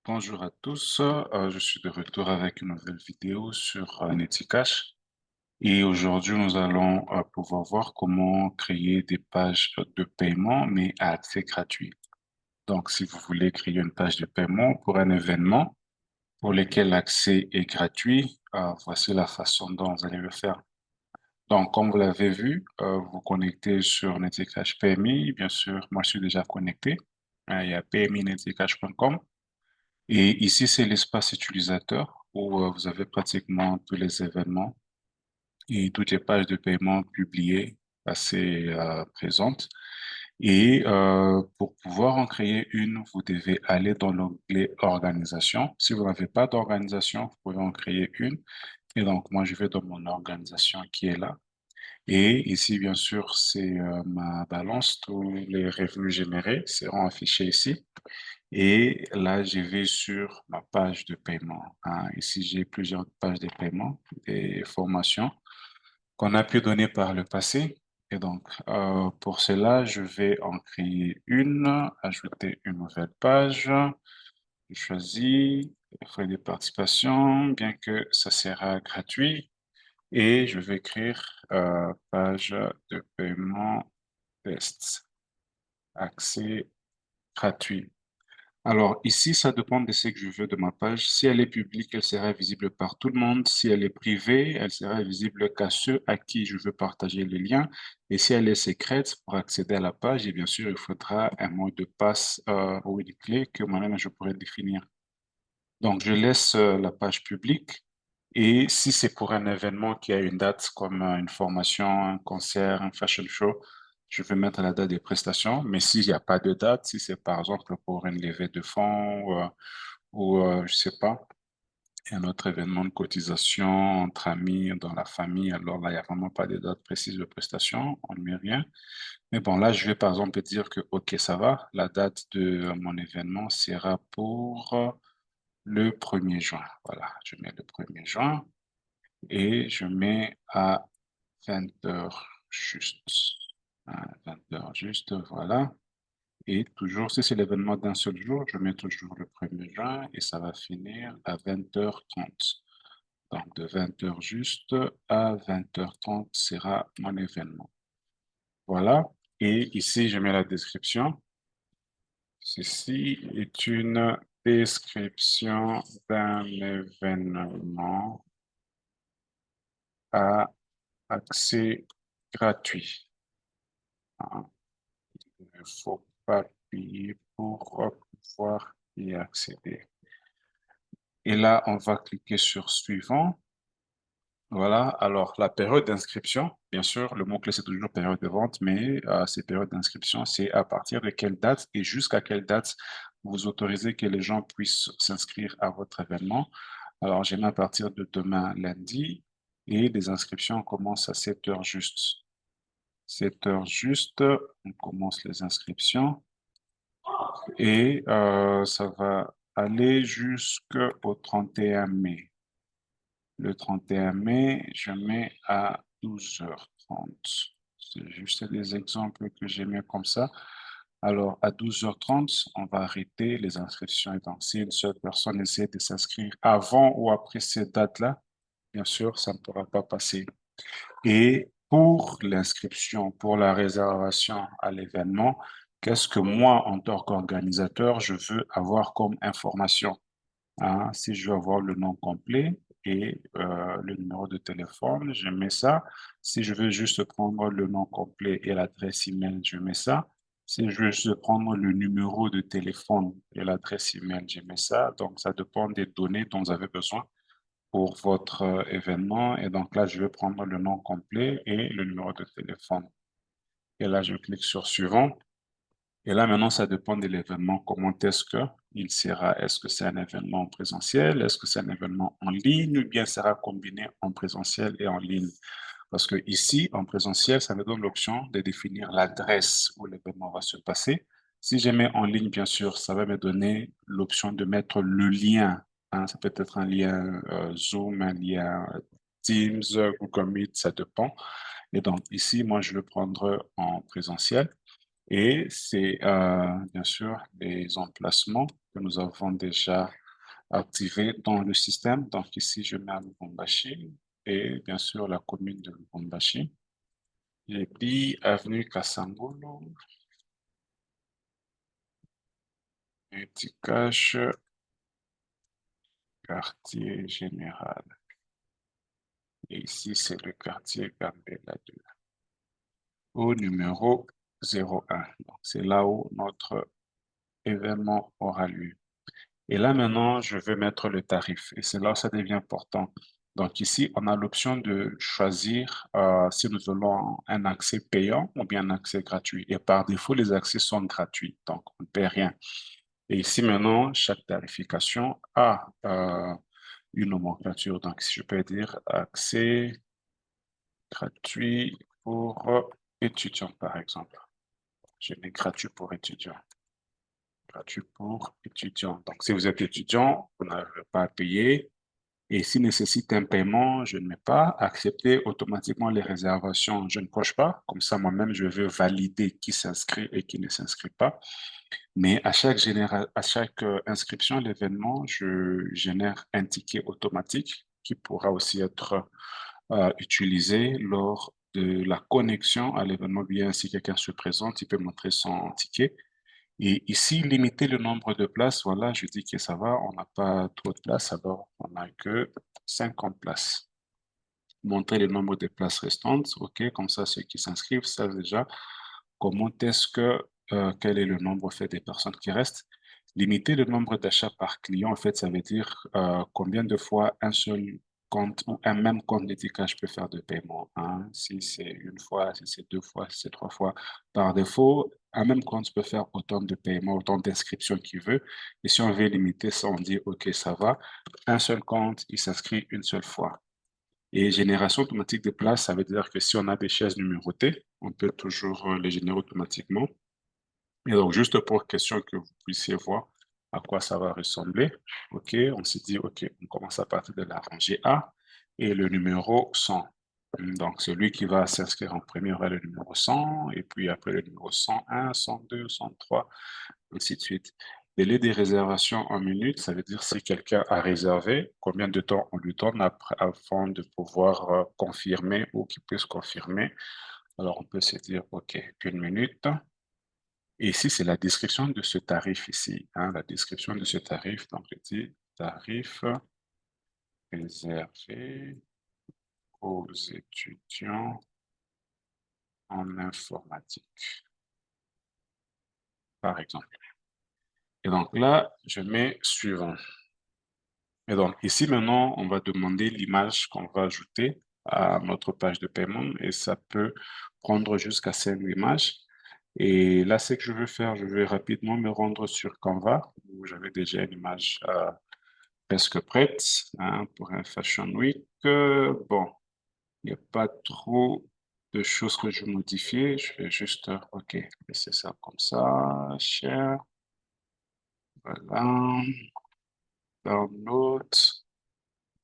Bonjour à tous, je suis de retour avec une nouvelle vidéo sur Neticash et aujourd'hui nous allons pouvoir voir comment créer des pages de paiement mais à accès gratuit. Donc si vous voulez créer une page de paiement pour un événement pour lequel l'accès est gratuit, voici la façon dont vous allez le faire. Donc comme vous l'avez vu, vous vous connectez sur Neticash PMI, bien sûr moi je suis déjà connecté. Il y a pmineticash.com. Et ici, c'est l'espace utilisateur où vous avez pratiquement tous les événements et toutes les pages de paiement publiées assez présentes. Et pour pouvoir en créer une, vous devez aller dans l'onglet Organisation. Si vous n'avez pas d'organisation, vous pouvez en créer une. Et donc, moi, je vais dans mon organisation qui est là. Et ici, bien sûr, c'est ma balance. Tous les revenus générés seront affichés ici. Et là, je vais sur ma page de paiement, hein. Ici, j'ai plusieurs pages de paiement, des formations qu'on a pu donner par le passé. Et donc, pour cela, je vais en créer une, ajouter une nouvelle page. Je choisis les frais de participation, bien que ça sera gratuit. Et je vais écrire page de paiement test, accès gratuit. Alors ici, ça dépend de ce que je veux de ma page. Si elle est publique, elle sera visible par tout le monde. Si elle est privée, elle sera visible qu'à ceux à qui je veux partager le lien. Et si elle est secrète, pour accéder à la page, et bien sûr, il faudra un mot de passe ou une clé que moi-même je pourrais définir. Donc, je laisse la page publique. Et si c'est pour un événement qui a une date comme une formation, un concert, un fashion show, je vais mettre la date des prestations. Mais s'il n'y a pas de date, si c'est par exemple pour une levée de fonds je sais pas, un autre événement de cotisation entre amis, dans la famille, alors là, il n'y a vraiment pas de date précise de prestation, on ne met rien. Mais bon, là, je vais par exemple dire que, OK, ça va, la date de mon événement sera pour le 1er juin. Voilà, je mets le 1er juin et je mets à 20 heures juste. À 20 heures juste, voilà. Et toujours, si c'est l'événement d'un seul jour, je mets toujours le 1er juin et ça va finir à 20h30. Donc, de 20 heures juste à 20h30 sera mon événement. Voilà. Et ici, je mets la description. Ceci est une description d'un événement à accès gratuit, hein. Il ne faut pas payer pour pouvoir y accéder. Et là, on va cliquer sur suivant. Voilà. Alors, la période d'inscription, bien sûr, le mot-clé, c'est toujours période de vente, mais ces périodes d'inscription, c'est à partir de quelle date et jusqu'à quelle date vous autorisez que les gens puissent s'inscrire à votre événement. Alors, j'ai mis à partir de demain, lundi, et les inscriptions commencent à 7 heures juste. 7 heures juste, on commence les inscriptions et ça va aller jusqu'au 31 mai. Le 31 mai, je mets à 12h30. C'est juste des exemples que j'ai mis comme ça. Alors, à 12h30, on va arrêter les inscriptions. Et donc, si une seule personne essaie de s'inscrire avant ou après cette date-là, bien sûr, ça ne pourra pas passer. Et pour l'inscription, pour la réservation à l'événement, qu'est-ce que moi, en tant qu'organisateur, je veux avoir comme information, hein? Si je veux avoir le nom complet et le numéro de téléphone, je mets ça. Si je veux juste prendre le nom complet et l'adresse email, je mets ça. Si je veux juste prendre le numéro de téléphone et l'adresse email, je mets ça. Donc, ça dépend des données dont vous avez besoin pour votre événement. Et donc là, je vais prendre le nom complet et le numéro de téléphone. Et là, je clique sur suivant. Et là, maintenant, ça dépend de l'événement. Comment est-ce que il sera? Est-ce que c'est un événement présentiel? Est-ce que c'est un événement en ligne? Ou bien sera combiné en présentiel et en ligne? Parce que ici, en présentiel, ça me donne l'option de définir l'adresse où l'événement va se passer. Si je mets en ligne, bien sûr, ça va me donner l'option de mettre le lien, hein. Ça peut être un lien Zoom, un lien Teams, Google Meet, ça dépend. Et donc ici, moi, je vais prendre en présentiel. Et c'est bien sûr des emplacements que nous avons déjà activés dans le système. Donc ici, je mets à Lubumbashi et bien sûr la commune de Lubumbashi. J'ai dit avenue Kasangolo, Etikash, quartier général. Et ici, c'est le quartier Gambela 2, au numéro 01. Donc, c'est là où notre événement aura lieu. Et là, maintenant, je vais mettre le tarif. Et c'est là où ça devient important. Donc ici, on a l'option de choisir si nous voulons un accès payant ou bien un accès gratuit. Et par défaut, les accès sont gratuits, donc on ne paie rien. Et ici, maintenant, chaque tarification a une nomenclature. Donc, si je peux dire accès gratuit pour étudiants, par exemple. Je mets gratuit pour étudiants. Gratuit pour étudiants. Donc, si vous êtes étudiant, vous n'avez pas à payer. Et s'il nécessite un paiement, je ne mets pas. Accepter automatiquement les réservations, je ne coche pas. Comme ça, moi-même, je veux valider qui s'inscrit et qui ne s'inscrit pas. Mais à chaque inscription à l'événement, je génère un ticket automatique qui pourra aussi être utilisé lors de la connexion à l'événement. Bien, si quelqu'un se présente, il peut montrer son ticket. Et ici, limiter le nombre de places, voilà, je dis que ça va, on n'a pas trop de places, alors on n'a que 50 places. Montrer le nombre de places restantes, ok, comme ça, ceux qui s'inscrivent savent déjà comment est-ce que, quel est le nombre fait des personnes qui restent. Limiter le nombre d'achats par client, en fait, ça veut dire combien de fois un seul compte ou un même compte d'étiquetage peut faire de paiement, hein. Si c'est une fois, si c'est deux fois, si c'est trois fois. Par défaut, un même compte peut faire autant de paiements, autant d'inscriptions qu'il veut. Et si on veut limiter ça, on dit, OK, ça va. Un seul compte, il s'inscrit une seule fois. Et génération automatique de places, ça veut dire que si on a des chaises numérotées, on peut toujours les générer automatiquement. Et donc, juste pour question que vous puissiez voir à quoi ça va ressembler, OK, on s'est dit, OK, on commence à partir de la rangée A et le numéro 100. Donc, celui qui va s'inscrire en premier aura le numéro 100, et puis après le numéro 101, 102, 103, ainsi de suite. Délai des réservations en minutes, ça veut dire si quelqu'un a réservé, combien de temps on lui donne avant de pouvoir confirmer ou qu'il puisse confirmer. Alors, on peut se dire, OK, une minute. Et ici, c'est la description de ce tarif ici, hein, la description de ce tarif. Donc, je dis tarif réservé aux étudiants en informatique, par exemple. Et donc là, je mets suivant. Et donc ici, maintenant, on va demander l'image qu'on va ajouter à notre page de paiement et ça peut prendre jusqu'à 5 images. Et là, ce que je veux faire, je vais rapidement me rendre sur Canva où j'avais déjà une image presque prête, hein, pour un Fashion Week. Bon, il n'y a pas trop de choses que je modifie. Je vais juste, OK, laisser ça comme ça, share, voilà, download,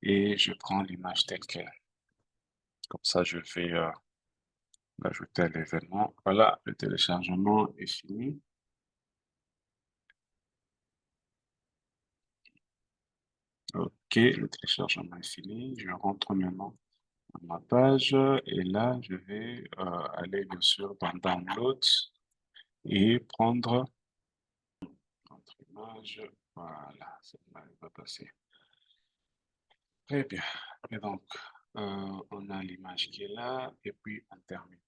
et je prends l'image telle qu'elle. Comme ça, je vais l'ajouter à l'événement. Voilà, le téléchargement est fini. OK, le téléchargement est fini. Je rentre maintenant dans ma page et là, je vais aller bien sûr dans Download et prendre notre image. Voilà, cette image va passer. Très bien. Et donc, on a l'image qui est là et puis on termine.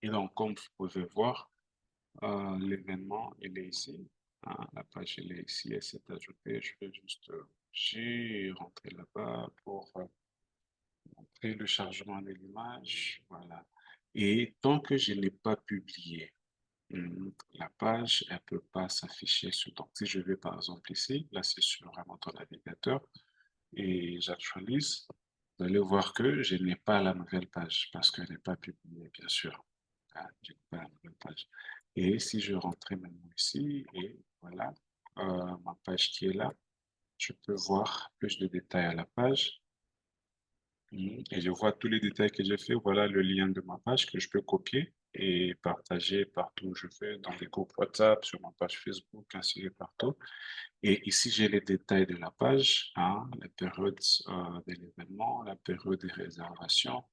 Et donc, comme vous pouvez voir, l'événement, il est ici. Ah, la page, elle est ici, elle s'est ajoutée. Je vais juste j'ai rentré là-bas pour montrer le chargement de l'image. Voilà. Et tant que je n'ai pas publié, la page, elle ne peut pas s'afficher sur. Donc, si je vais par exemple ici, là, c'est sur vraiment ton navigateur et j'actualise, vous allez voir que je n'ai pas la nouvelle page parce qu'elle n'est pas publiée, bien sûr. Ah, je n'ai pas la nouvelle page. Et si je rentrais maintenant ici, et voilà, ma page qui est là, je peux voir plus de détails à la page. Et je vois tous les détails que j'ai fait. Voilà le lien de ma page que je peux copier. et partagé partout où je vais, dans les groupes WhatsApp, sur ma page Facebook, ainsi que partout. Et ici, j'ai les détails de la page, hein, la période de l'événement, la période des réservations,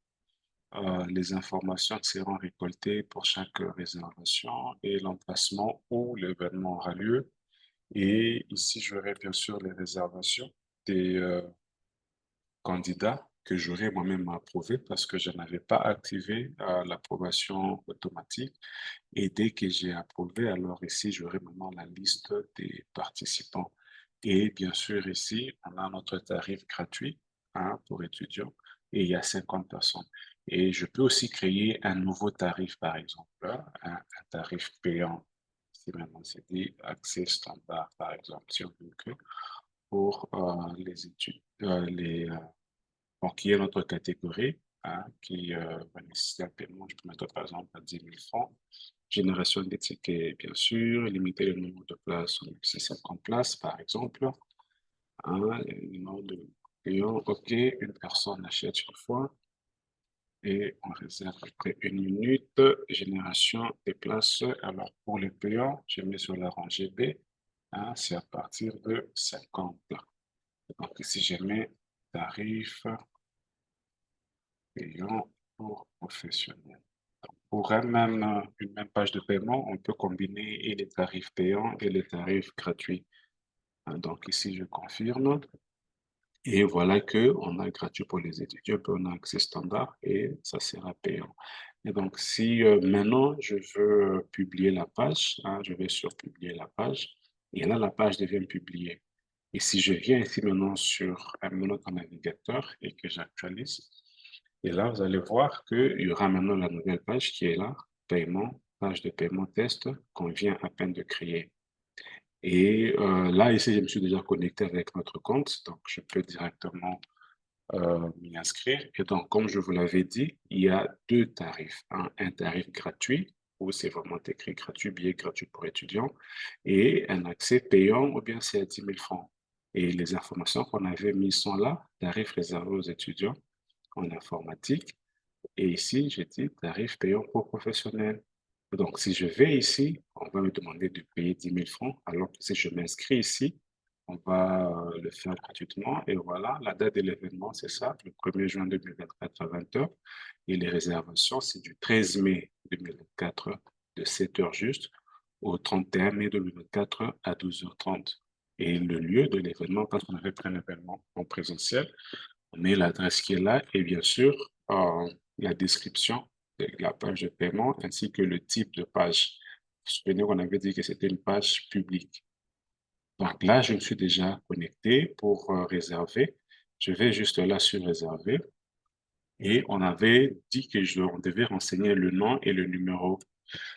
les informations qui seront récoltées pour chaque réservation et l'emplacement où l'événement aura lieu. Et ici, j'aurai bien sûr les réservations des candidats que j'aurais moi-même approuvé parce que je n'avais pas activé l'approbation automatique. Et dès que j'ai approuvé, alors ici, j'aurai maintenant la liste des participants. Et bien sûr, ici, on a notre tarif gratuit, hein, pour étudiants et il y a 50 personnes. Et je peux aussi créer un nouveau tarif, par exemple, hein, un tarif payant. Si maintenant c'est dit accès standard, par exemple, si on veut que pour les études, donc, qui est notre catégorie, hein, qui va nécessiter un paiement, je peux mettre par exemple à 10 000 francs. Génération des tickets, bien sûr, limiter le nombre de places, on c'est 50 places par exemple. Hein, le nombre de clients, OK, une personne achète une fois et on réserve après une minute. Génération des places, alors pour les payants, je mets sur la rangée B, hein, c'est à partir de 50. Donc, si je mets tarif payant pour professionnels. Pour une même page de paiement, on peut combiner et les tarifs payants et les tarifs gratuits. Hein, donc ici, je confirme. Et voilà que on a gratuit pour les étudiants, puis on a accès standard et ça sera payant. Et donc, si maintenant je veux publier la page, hein, je vais sur publier la page, et là, la page devient publiée. Et si je viens ici maintenant sur mon autre navigateur et que j'actualise, et là, vous allez voir qu'il y aura maintenant la nouvelle page qui est là, paiement, page de paiement test qu'on vient à peine de créer. Et là, ici, je me suis déjà connecté avec notre compte, donc je peux directement m'y inscrire. Et donc, comme je vous l'avais dit, il y a deux tarifs. Un tarif gratuit, où c'est vraiment écrit gratuit, billet gratuit pour étudiants, et un accès payant, ou bien c'est à 10 000 francs. Et les informations qu'on avait mises sont là, tarif réservé aux étudiants en informatique. Et ici, j'ai dit tarif payant pour professionnels. Donc, si je vais ici, on va me demander de payer 10 000 francs, alors que si je m'inscris ici, on va le faire gratuitement. Et voilà, la date de l'événement, c'est ça, le 1er juin 2024 à 20 heures. Et les réservations, c'est du 13 mai 2024 de 7 heures juste au 31 mai 2024 à 12h30. Et le lieu de l'événement, parce qu'on avait pris un événement en présentiel, on met l'adresse qui est là et bien sûr la description de la page de paiement ainsi que le type de page. Vous vous souvenez qu'on avait dit que c'était une page publique. Donc là, je me suis déjà connecté pour réserver. Je vais juste là sur réserver et on avait dit que on devait renseigner le nom et le numéro.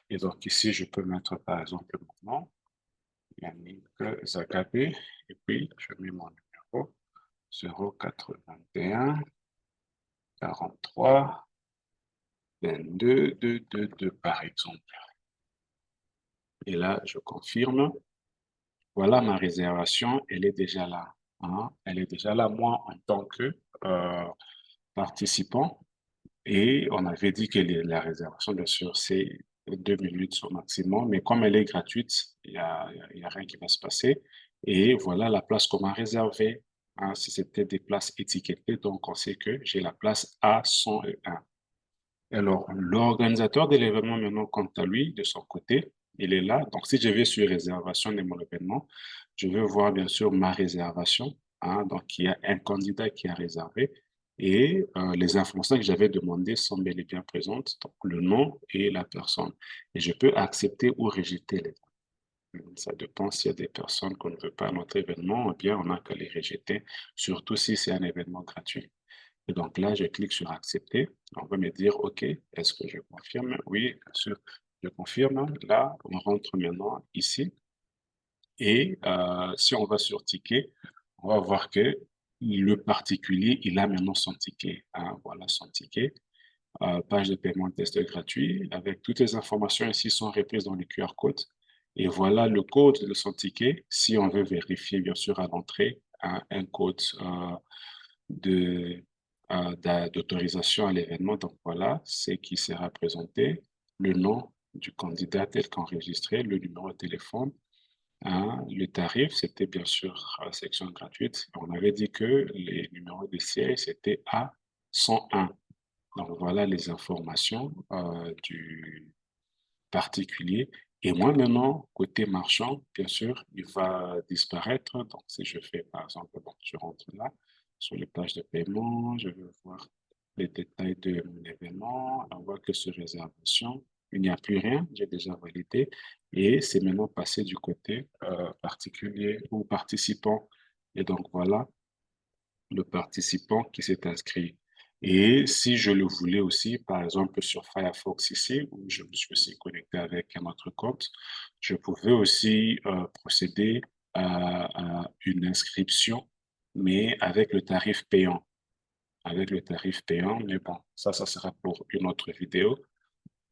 Et donc ici, je peux mettre par exemple mon nom, Yannick Zagabé, et puis je mets mon numéro 081 43 22 2 par exemple. Et là, je confirme. Voilà ma réservation, elle est déjà là. Hein. Elle est déjà là, moi, en tant que euh, participant. Et on avait dit que la réservation, bien sûr, c'est 2 minutes au maximum. Mais comme elle est gratuite, il y a rien qui va se passer. Et voilà la place qu'on m'a réservée. Hein. Si c'était des places étiquetées, donc on sait que j'ai la place A101. Alors, l'organisateur de l'événement, maintenant, quant à lui, de son côté, il est là. Donc, si je vais sur réservation de mon événement, je vais voir bien sûr ma réservation. Hein. Donc, il y a un candidat qui a réservé et les informations que j'avais demandées sont bel et bien présentes, donc le nom et la personne. Et je peux accepter ou rejeter les deux. Ça dépend s'il y a des personnes qu'on ne veut pas à notre événement, eh bien, on n'a qu'à les rejeter, surtout si c'est un événement gratuit. Et donc là, je clique sur accepter. On va me dire, OK, est-ce que je confirme? Oui, bien sûr, je confirme. Là, on rentre maintenant ici. Et si on va sur ticket, on va voir que le particulier, il a maintenant son ticket. Hein, voilà son ticket. Page de paiement test gratuit avec toutes les informations ici sont reprises dans le QR code. Et voilà le code de son ticket. Si on veut vérifier, bien sûr, à l'entrée, hein, un code de, d'autorisation à l'événement. Donc voilà, c'est qui sera présenté. le nom du candidat tel qu'enregistré, le numéro de téléphone, hein. Le tarif, c'était bien sûr section gratuite. On avait dit que les numéros de siège, c'était à 101. Donc voilà les informations du particulier. Et moi maintenant, côté marchand, bien sûr, il va disparaître. Donc si je fais par exemple, bon, je rentre là sur les pages de paiement, je veux voir les détails de mon événement, on voit que sur réservation, il n'y a plus rien, j'ai déjà validé. Et c'est maintenant passé du côté particulier ou participant. Et donc voilà le participant qui s'est inscrit. Et si je le voulais aussi, par exemple sur Firefox ici, où je me suis aussi connecté avec un autre compte, je pouvais aussi procéder à une inscription, mais avec le tarif payant. Avec le tarif payant, mais bon, ça sera pour une autre vidéo.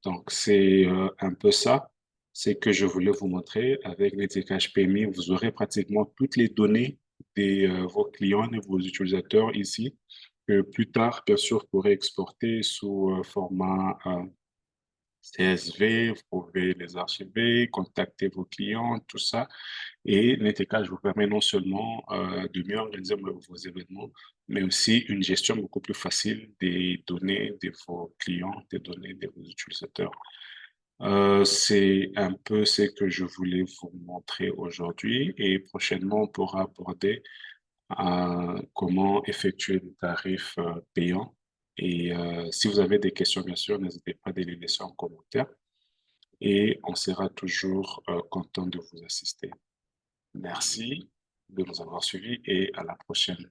Donc, c'est un peu ça. C'est que je voulais vous montrer. Avec l'Ethicash PMI, vous aurez pratiquement toutes les données de vos clients et vos utilisateurs ici, que plus tard, bien sûr, vous pourrez exporter sous format CSV, vous pouvez les archiver, contacter vos clients, tout ça. Et l'Ethicash vous permet non seulement de mieux organiser vos événements, mais aussi une gestion beaucoup plus facile des données de vos clients, des données de vos utilisateurs. C'est un peu ce que je voulais vous montrer aujourd'hui et prochainement on pourra aborder comment effectuer des tarifs payants. Et si vous avez des questions, bien sûr, n'hésitez pas à les laisser en commentaire et on sera toujours content de vous assister. Merci de nous avoir suivis et à la prochaine.